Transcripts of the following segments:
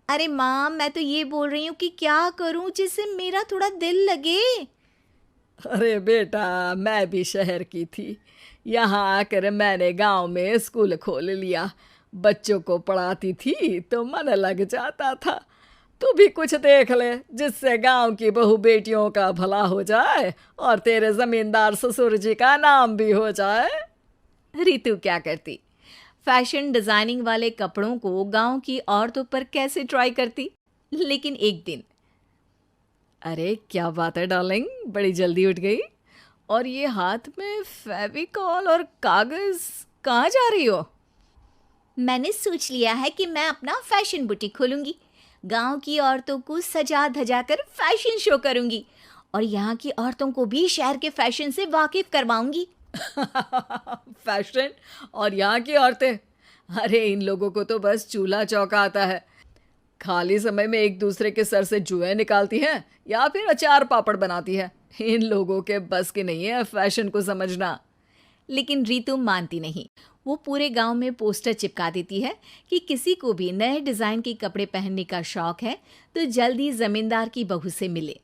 अरे माँ, मैं तो ये बोल रही हूँ कि क्या करूँ जिससे मेरा थोड़ा दिल लगे। अरे बेटा, मैं भी शहर की थी। यहाँ आकर मैंने गांव में स्कूल खोल लिया। बच्चों को पढ़ाती थी तो मन लग जाता था। तू भी कुछ देख ले जिससे गांव की बहू बेटियों का भला हो जाए और तेरे जमींदार ससुर जी का नाम भी हो जाए। रितु क्या करती? फैशन डिजाइनिंग वाले कपड़ों को गांव की औरतों पर कैसे ट्राई करती। लेकिन एक दिन, अरे क्या बात है डार्लिंग, बड़ी जल्दी उठ गई। और ये हाथ में फेविकॉल और कागज, कहाँ जा रही हो? मैंने सोच लिया है कि मैं अपना फैशन बुटीक खोलूंगी। गांव की औरतों को सजा धजा कर फैशन शो करूंगी और यहाँ की औरतों को भी शहर के फैशन से वाकिफ करवाऊंगी। फैशन और यहाँ की औरतें, अरे इन लोगों को तो बस चूल्हा चौका आता है। खाली समय में एक दूसरे के सर से जुएं निकालती हैं या फिर अचार पापड़ बनाती है। इन लोगों के बस की नहीं है फैशन को समझना। लेकिन रितु मानती नहीं। वो पूरे गांव में पोस्टर चिपका देती है कि किसी को भी नए डिजाइन के कपड़े पहनने का शौक है तो जल्दी जमींदार की बहू से मिले।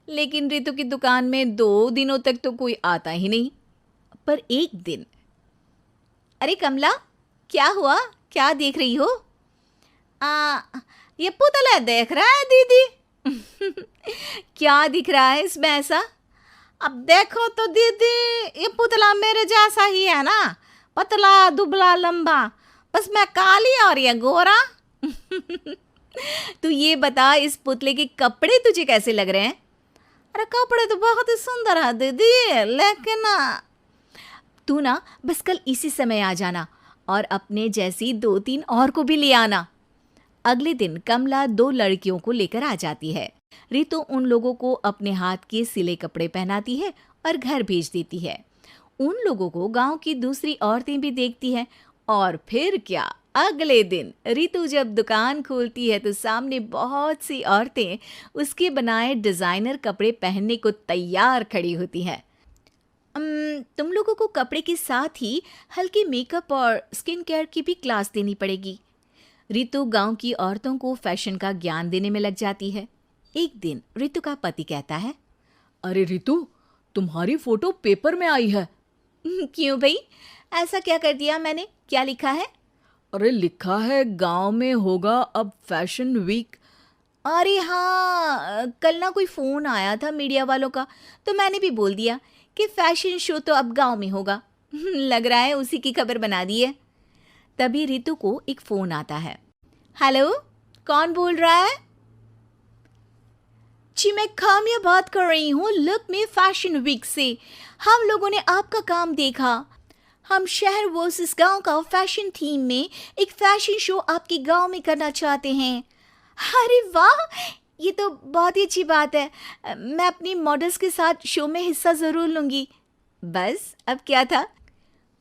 लेकिन रितु की दुकान में 2 दिनों तक तो कोई आता ही नहीं। पर एक दिन, अरे कमला, क्या हुआ? क्या देख रही हो? ये पुतला देख रहा है दीदी। क्या दिख रहा है इसमें ऐसा? अब देखो तो दीदी, ये पुतला मेरे जैसा ही है ना, पतला दुबला लंबा, बस मैं काली और ये गोरा। तू ये बता, इस पुतले के कपड़े तुझे कैसे लग रहे हैं? अरे कपड़े तो बहुत ही सुंदर है दीदी, लेकिन तू ना बस कल इसी समय आ जाना और अपने जैसी 2-3 और को भी ले आना। अगले दिन कमला 2 लड़कियों को लेकर आ जाती है। रितु उन लोगों को अपने हाथ के सिले कपड़े पहनाती है और घर भेज देती है। उन लोगों को गांव की दूसरी औरतें भी देखती हैं। और फिर क्या, अगले दिन रितु जब दुकान खोलती है तो सामने बहुत सी औरतें उसके बनाए डिजाइनर कपड़े पहनने को तैयार खड़ी होती हैं। तुम लोगों को कपड़े के साथ ही हल्के मेकअप और स्किन केयर की भी क्लास देनी पड़ेगी। रितु गांव की औरतों को फैशन का ज्ञान देने में लग जाती है। एक दिन रितु का पति कहता है, अरे रितु, तुम्हारी फोटो पेपर में आई है। क्यों भाई, ऐसा क्या कर दिया मैंने? क्या लिखा है? अरे लिखा है गांव में होगा अब फैशन वीक। अरे हाँ, कल ना कोई फ़ोन आया था मीडिया वालों का, तो मैंने भी बोल दिया कि फैशन शो तो अब गांव में होगा। लग रहा है उसी की खबर बना दी है। तभी रितु को एक फ़ोन आता है। हेलो, कौन बोल रहा है? जी मैं खामिया बात कर रही हूँ लुक में फैशन वीक से। हम लोगों ने आपका काम देखा। हम शहर वर्सेस गांव का फैशन थीम में एक फैशन शो आपके गांव में करना चाहते हैं। अरे वाह, ये तो बहुत ही अच्छी बात है। मैं अपनी मॉडल्स के साथ शो में हिस्सा ज़रूर लूँगी। बस अब क्या था।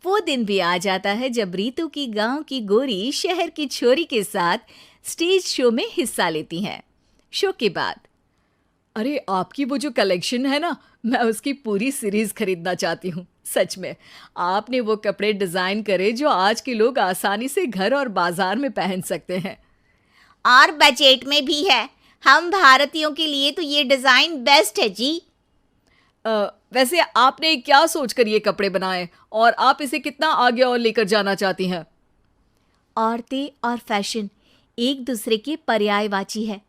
वो दिन भी आ जाता है जब रितु की गांव की गोरी शहर की छोरी के साथ स्टेज शो में हिस्सा लेती हैं। शो के बाद, अरे आपकी वो जो कलेक्शन है ना, मैं उसकी पूरी सीरीज खरीदना चाहती हूँ। सच में आपने वो कपड़े डिजाइन करे जो आज के लोग आसानी से घर और बाजार में पहन सकते हैं। और बजट में भी है। हम भारतीयों के लिए तो ये डिज़ाइन बेस्ट है जी। वैसे आपने क्या सोचकर ये कपड़े बनाए और आप इसे कितना आगे और लेकर जाना चाहती हैं? औरतें और फैशन एक दूसरे के पर्यायवाची है।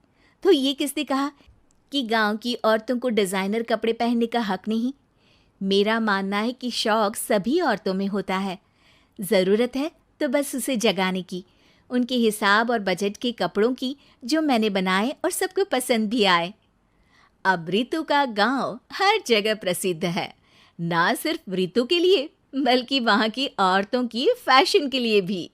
तो ये किसने कहा कि गांव की औरतों को डिज़ाइनर कपड़े पहनने का हक नहीं? मेरा मानना है कि शौक सभी औरतों में होता है। ज़रूरत है तो बस उसे जगाने की, उनके हिसाब और बजट के कपड़ों की, जो मैंने बनाए और सबको पसंद भी आए। अब रितु का गांव हर जगह प्रसिद्ध है, ना सिर्फ रितु के लिए बल्कि वहाँ की औरतों की फैशन के लिए भी।